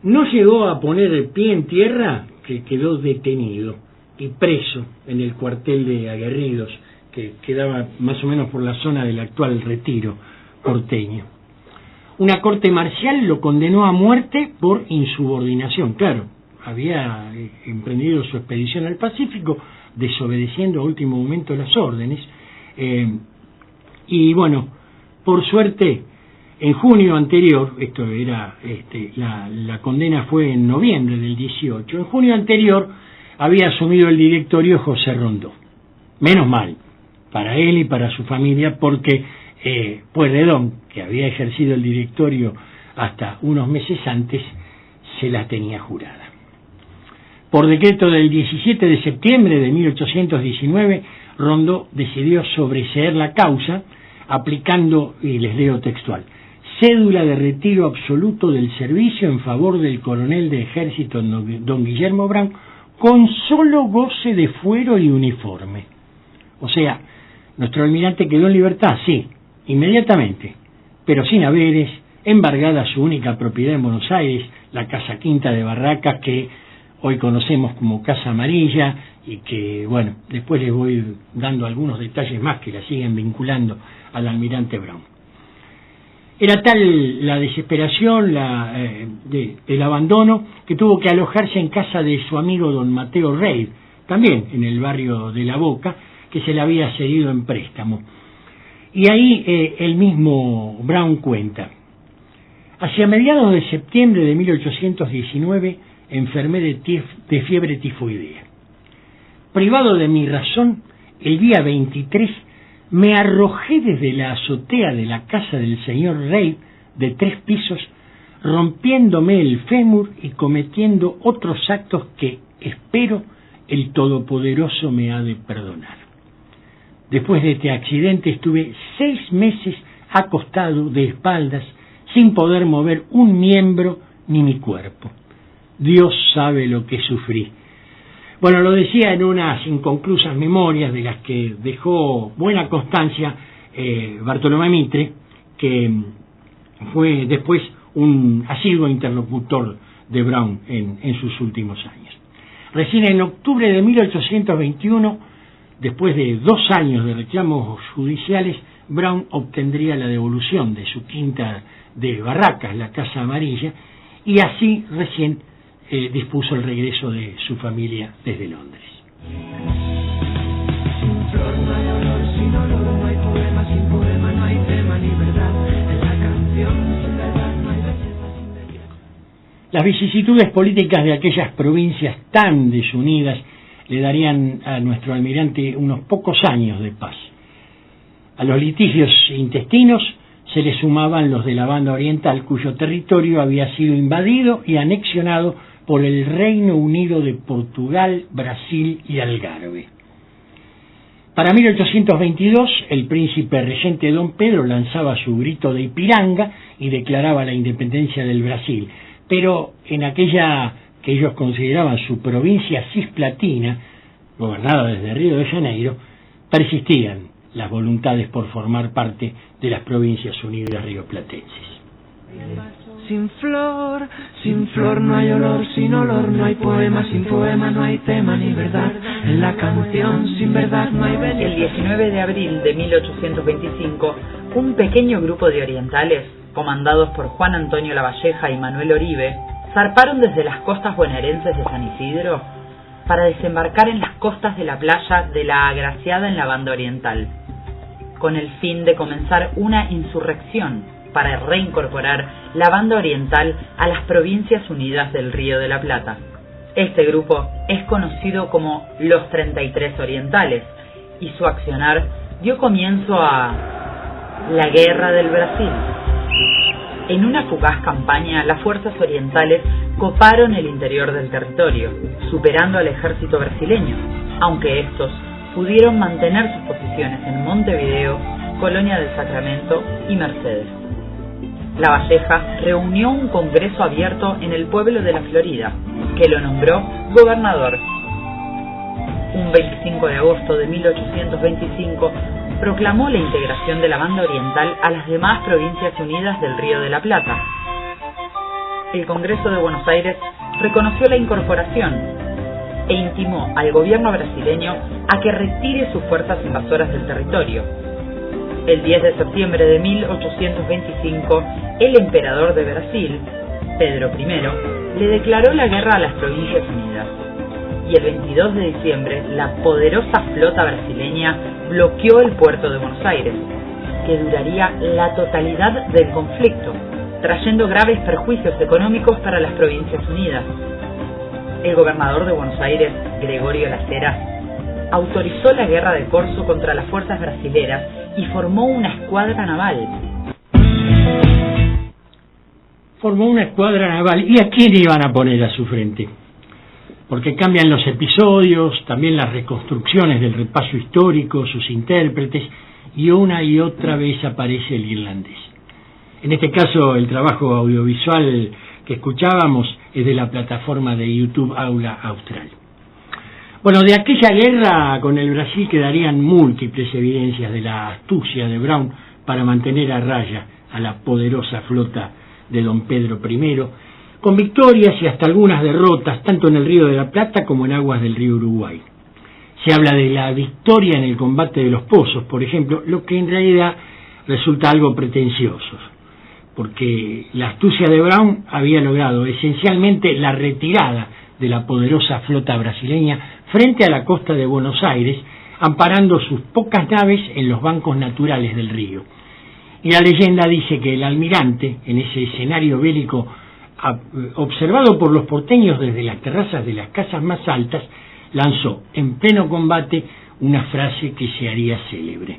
No llegó a poner el pie en tierra que quedó detenido y preso en el cuartel de aguerridos que quedaba más o menos por la zona del actual Retiro porteño. Una corte marcial lo condenó a muerte por insubordinación. Claro, había emprendido su expedición al Pacífico desobedeciendo a último momento las órdenes. Y bueno, por suerte, en junio anterior, esto era la condena fue en noviembre del 18, en junio anterior había asumido el directorio José Rondó. Menos mal, para él y para su familia, porque Pueyrredón, que había ejercido el directorio hasta unos meses antes, se la tenía jurada. Por decreto del 17 de septiembre de 1819, Rondó decidió sobreseer la causa, aplicando, y les leo textual, cédula de retiro absoluto del servicio en favor del coronel de ejército don Guillermo Brown, con solo goce de fuero y uniforme. O sea, nuestro almirante quedó en libertad, sí, inmediatamente, pero sin haberes, embargada su única propiedad en Buenos Aires, la Casa Quinta de Barracas, que hoy conocemos como Casa Amarilla, y que, bueno, después les voy dando algunos detalles más que la siguen vinculando al almirante Brown. Era tal la desesperación del abandono que tuvo que alojarse en casa de su amigo don Mateo Reid, también en el barrio de La Boca, que se le había cedido en préstamo. Y ahí el mismo Brown cuenta: hacia mediados de septiembre de 1819 enfermé de fiebre tifoidea. privado de mi razón, el día 23 me arrojé desde la azotea de la casa del señor Rey de 3 pisos, rompiéndome el fémur y cometiendo otros actos que, espero, el Todopoderoso me ha de perdonar. Después de este accidente estuve 6 meses acostado de espaldas, sin poder mover un miembro ni mi cuerpo. Dios sabe lo que sufrí. Bueno, lo decía en unas inconclusas memorias de las que dejó buena constancia Bartolomé Mitre, que fue después un asiduo interlocutor de Brown en sus últimos años. Recién en octubre de 1821, después de 2 años de reclamos judiciales, Brown obtendría la devolución de su quinta de Barracas, la Casa Amarilla, y así recién dispuso el regreso de su familia desde Londres. Sin flor no hay olor, sin olor no hay poema, sin poema no hay tema ni verdad. En la canción sin verdad no hay belleza sin belleza. Las vicisitudes políticas de aquellas provincias tan desunidas le darían a nuestro almirante unos pocos años de paz. A los litigios intestinos se le sumaban los de la banda oriental, cuyo territorio había sido invadido y anexionado por el Reino Unido de Portugal, Brasil y Algarve. Para 1822, el príncipe regente Don Pedro lanzaba su grito de Ipiranga y declaraba la independencia del Brasil, pero en aquella que ellos consideraban su provincia cisplatina, gobernada desde Río de Janeiro, persistían las voluntades por formar parte de las Provincias Unidas rioplatenses. Sin flor no hay olor, sin olor no hay poema, sin poema no hay tema ni verdad. En la canción sin verdad no hay belleza. El 19 de abril de 1825, un pequeño grupo de orientales, comandados por Juan Antonio Lavalleja y Manuel Oribe, zarparon desde las costas bonaerenses de San Isidro para desembarcar en las costas de la playa de La Agraciada en la banda oriental, con el fin de comenzar una insurrección para reincorporar la banda oriental a las Provincias Unidas del Río de la Plata. Este grupo es conocido como los 33 Orientales y su accionar dio comienzo a la Guerra del Brasil. En una fugaz campaña, las fuerzas orientales coparon el interior del territorio, superando al ejército brasileño, aunque estos pudieron mantener sus posiciones en Montevideo, Colonia del Sacramento y Mercedes. Lavalleja reunió un congreso abierto en el pueblo de la Florida, que lo nombró gobernador. Un 25 de agosto de 1825 proclamó la integración de la banda oriental a las demás Provincias Unidas del Río de la Plata. El Congreso de Buenos Aires reconoció la incorporación e intimó al gobierno brasileño a que retire sus fuerzas invasoras del territorio. El 10 de septiembre de 1825, el emperador de Brasil, Pedro I, le declaró la guerra a las Provincias Unidas. Y el 22 de diciembre, la poderosa flota brasileña bloqueó el puerto de Buenos Aires, que duraría la totalidad del conflicto, trayendo graves perjuicios económicos para las Provincias Unidas. El gobernador de Buenos Aires, Gregorio Las Heras, autorizó la guerra de corso contra las fuerzas brasileras y formó una escuadra naval. ¿Y a quién iban a poner a su frente? Porque cambian los episodios, también las reconstrucciones del repaso histórico, sus intérpretes, y una y otra vez aparece el irlandés. En este caso, el trabajo audiovisual que escuchábamos es de la plataforma de YouTube Aula Austral. Bueno, de aquella guerra con el Brasil quedarían múltiples evidencias de la astucia de Brown para mantener a raya a la poderosa flota de don Pedro I, con victorias y hasta algunas derrotas, tanto en el Río de la Plata como en aguas del río Uruguay. Se habla de la victoria en el combate de los Pozos, por ejemplo, lo que en realidad resulta algo pretencioso, porque la astucia de Brown había logrado esencialmente la retirada de la poderosa flota brasileña frente a la costa de Buenos Aires, amparando sus pocas naves en los bancos naturales del río. Y la leyenda dice que el almirante, en ese escenario bélico observado por los porteños desde las terrazas de las casas más altas, lanzó en pleno combate una frase que se haría célebre: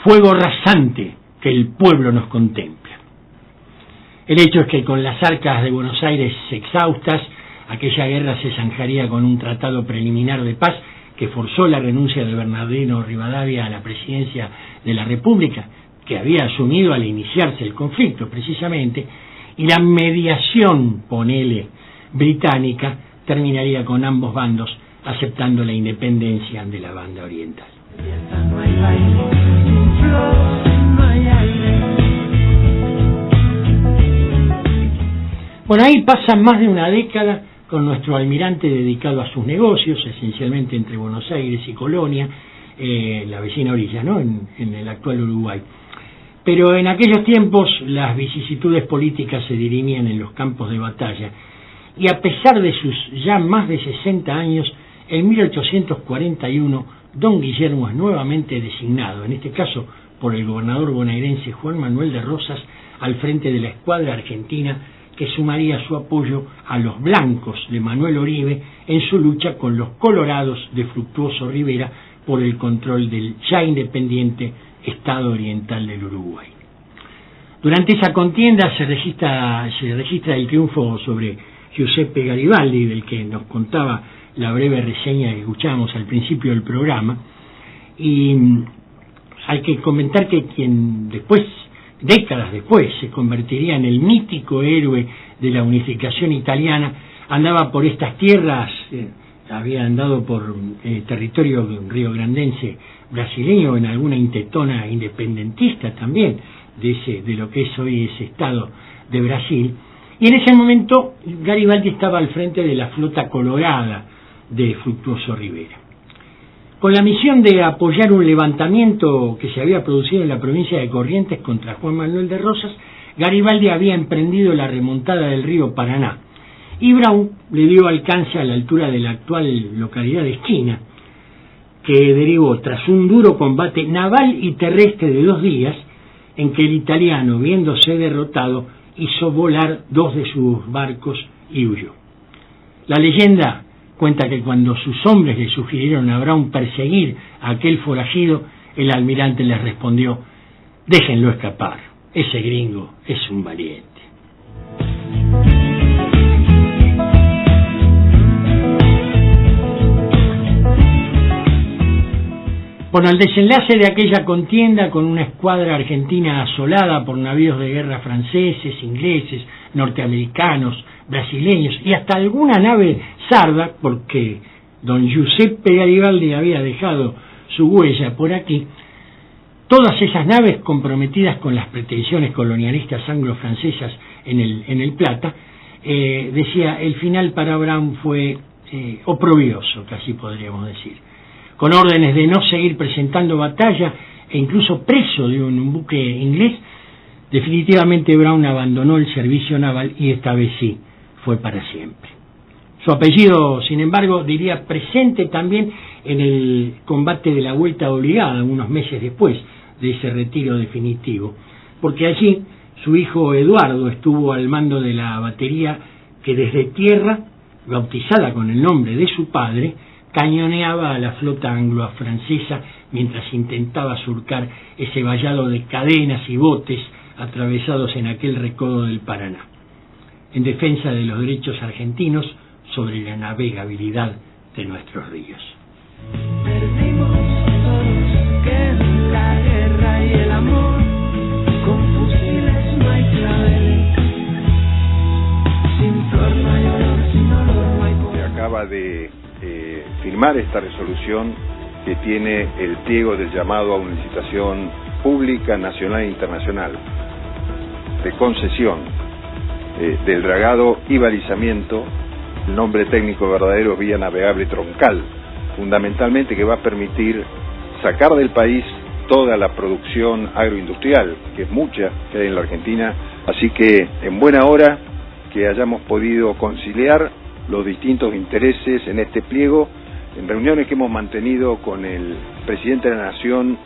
fuego rasante, que el pueblo nos contempla. El hecho es que con las arcas de Buenos Aires exhaustas, aquella guerra se zanjaría con un tratado preliminar de paz que forzó la renuncia de Bernardino Rivadavia a la presidencia de la República, que había asumido al iniciarse el conflicto precisamente, y la mediación, ponele, británica, terminaría con ambos bandos aceptando la independencia de la banda oriental. No hay baile, sin flor, no hay aire. Bueno, ahí pasa más de una década con nuestro almirante dedicado a sus negocios, esencialmente entre Buenos Aires y Colonia, la vecina orilla, ¿no?, en el actual Uruguay. Pero en aquellos tiempos las vicisitudes políticas se dirimían en los campos de batalla, y a pesar de sus ya más de 60 años, en 1841 don Guillermo es nuevamente designado, en este caso por el gobernador bonaerense Juan Manuel de Rosas, al frente de la escuadra argentina que sumaría su apoyo a los blancos de Manuel Oribe en su lucha con los colorados de Fructuoso Rivera por el control del ya independiente Estado Oriental del Uruguay. Durante esa contienda se registra el triunfo sobre Giuseppe Garibaldi, del que nos contaba la breve reseña que escuchábamos al principio del programa, y hay que comentar que quien después, décadas después, se convertiría en el mítico héroe de la unificación italiana, andaba por estas tierras, había andado por territorio riograndense brasileño, en alguna intentona independentista también de lo que es hoy ese estado de Brasil, y en ese momento Garibaldi estaba al frente de la flota colorada de Fructuoso Rivera. Con la misión de apoyar un levantamiento que se había producido en la provincia de Corrientes contra Juan Manuel de Rosas, Garibaldi había emprendido la remontada del río Paraná, y Brown le dio alcance a la altura de la actual localidad de Esquina, que derivó tras un duro combate naval y terrestre de 2 días, en que el italiano, viéndose derrotado, hizo volar 2 de sus barcos y huyó. La leyenda cuenta que cuando sus hombres le sugirieron a Brown perseguir a aquel forajido, el almirante les respondió: déjenlo escapar, ese gringo es un valiente. Bueno, el desenlace de aquella contienda, con una escuadra argentina asolada por navíos de guerra franceses, ingleses, norteamericanos, brasileños y hasta alguna nave sarda, porque don Giuseppe Garibaldi había dejado su huella por aquí, todas esas naves comprometidas con las pretensiones colonialistas anglo-francesas en el Plata, decía, el final para Brown fue oprobioso, casi podríamos decir. Con órdenes de no seguir presentando batalla e incluso preso de un buque inglés, definitivamente Brown abandonó el servicio naval, y esta vez sí, fue para siempre. Su apellido, sin embargo, diría presente también en el combate de la Vuelta Obligada, unos meses después de ese retiro definitivo, porque allí su hijo Eduardo estuvo al mando de la batería que desde tierra, bautizada con el nombre de su padre, cañoneaba a la flota anglo-francesa mientras intentaba surcar ese vallado de cadenas y botes atravesados en aquel recodo del Paraná, en defensa de los derechos argentinos sobre la navegabilidad de nuestros ríos. Perdimos todos que en la guerra y el amor, con fusiles no hay claveles, sin flor no hay olor, sin olor no hay poder. Se acaba de firmar esta resolución que tiene el pliego del llamado a una licitación pública, nacional e internacional de concesión del dragado y balizamiento. El nombre técnico verdadero es vía navegable troncal, fundamentalmente, que va a permitir sacar del país toda la producción agroindustrial, que es mucha, que hay en la Argentina. Así que en buena hora que hayamos podido conciliar los distintos intereses en este pliego, en reuniones que hemos mantenido con el presidente de la Nación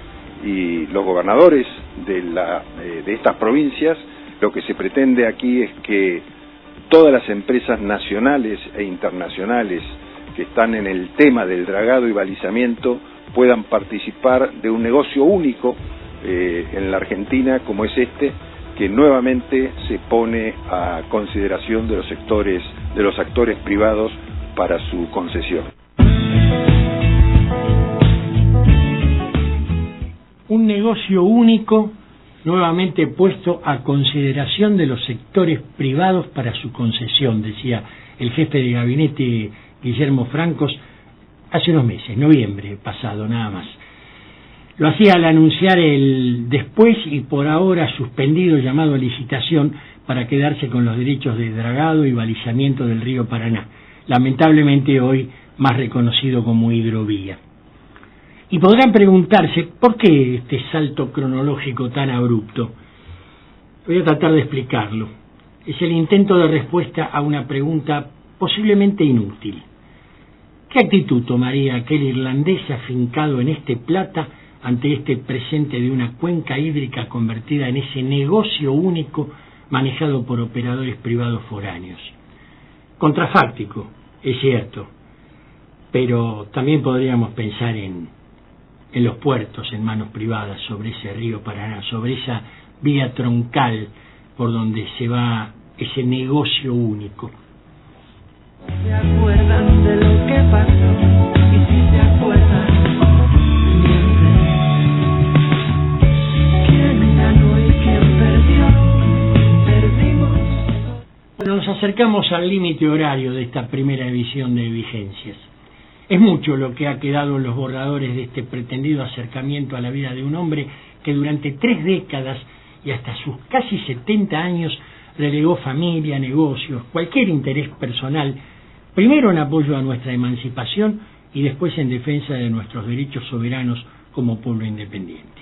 y los gobernadores de estas provincias. Lo que se pretende aquí es que todas las empresas nacionales e internacionales que están en el tema del dragado y balizamiento puedan participar de un negocio único en la Argentina como es este, que nuevamente se pone a consideración de los actores privados para su concesión. Un negocio único nuevamente puesto a consideración de los sectores privados para su concesión, decía el jefe de gabinete Guillermo Francos hace unos meses, noviembre pasado nada más. Lo hacía al anunciar el después y por ahora suspendido llamado a licitación para quedarse con los derechos de dragado y balizamiento del río Paraná, lamentablemente hoy más reconocido como hidrovía. Y podrán preguntarse, ¿por qué este salto cronológico tan abrupto? Voy a tratar de explicarlo. Es el intento de respuesta a una pregunta posiblemente inútil. ¿Qué actitud tomaría aquel irlandés afincado en este Plata ante este presente de una cuenca hídrica convertida en ese negocio único manejado por operadores privados foráneos? Contrafáctico, es cierto, pero también podríamos pensar en los puertos en manos privadas sobre ese río Paraná, sobre esa vía troncal por donde se va ese negocio único. ¿Se acuerdan de lo que pasó? Y si se acuerdan, ¿quién ganó y quién perdió? Perdimos. Nos acercamos al límite horario de esta primera edición de Vigencias. Es mucho lo que ha quedado en los borradores de este pretendido acercamiento a la vida de un hombre que durante 3 décadas y hasta sus casi 70 años relegó familia, negocios, cualquier interés personal, primero en apoyo a nuestra emancipación y después en defensa de nuestros derechos soberanos como pueblo independiente.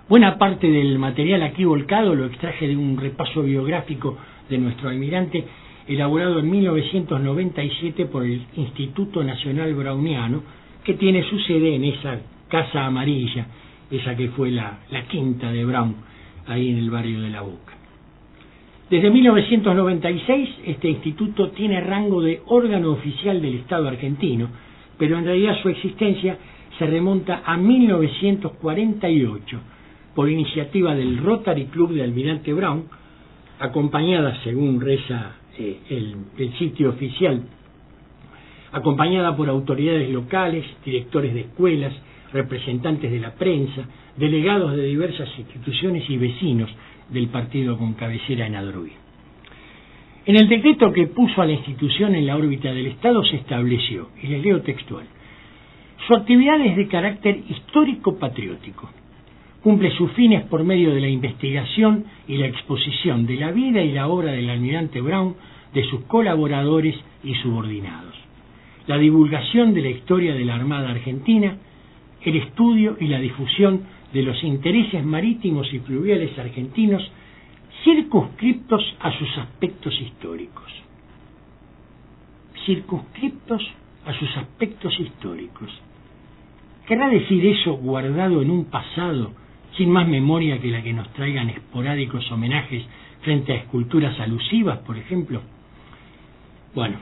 Buena parte del material aquí volcado lo extraje de un repaso biográfico de nuestro almirante elaborado en 1997 por el Instituto Nacional Browniano, que tiene su sede en esa Casa Amarilla, esa que fue la quinta de Brown, ahí en el barrio de La Boca. Desde 1996 este instituto tiene rango de órgano oficial del Estado argentino, pero en realidad su existencia se remonta a 1948, por iniciativa del Rotary Club de Almirante Brown, acompañada, según reza el sitio oficial, acompañada por autoridades locales, directores de escuelas, representantes de la prensa, delegados de diversas instituciones y vecinos del partido con cabecera en Adrogué. En el decreto que puso a la institución en la órbita del Estado se estableció, y les leo textual, su actividad es de carácter histórico-patriótico. Cumple sus fines por medio de la investigación y la exposición de la vida y la obra del almirante Brown, de sus colaboradores y subordinados, la divulgación de la historia de la Armada Argentina, el estudio y la difusión de los intereses marítimos y fluviales argentinos circunscriptos a sus aspectos históricos. Circunscriptos a sus aspectos históricos. ¿Querrá decir eso guardado en un pasado sin más memoria que la que nos traigan esporádicos homenajes frente a esculturas alusivas, por ejemplo? Bueno,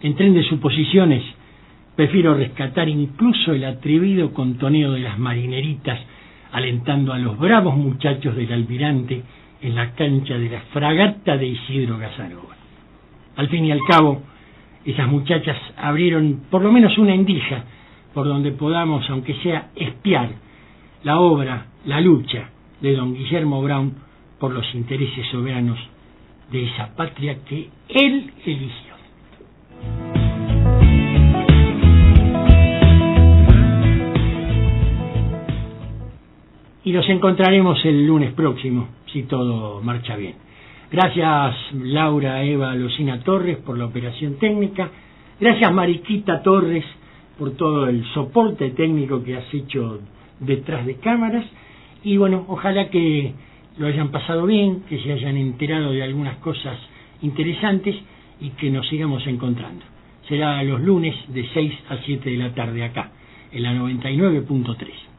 en tren de suposiciones, prefiero rescatar incluso el atrevido contoneo de las marineritas alentando a los bravos muchachos del almirante en la cancha de la fragata de Isidro Casanova. Al fin y al cabo, esas muchachas abrieron por lo menos una endija por donde podamos, aunque sea, espiar la obra, la lucha de don Guillermo Brown por los intereses soberanos de esa patria que él eligió. Y nos encontraremos el lunes próximo, si todo marcha bien. Gracias Laura Eva Lucina Torres por la operación técnica. Gracias Mariquita Torres por todo el soporte técnico que has hecho detrás de cámaras. Y bueno, ojalá que lo hayan pasado bien, que se hayan enterado de algunas cosas interesantes y que nos sigamos encontrando. Será los lunes de 6 a 7 de la tarde acá, en la 99.3.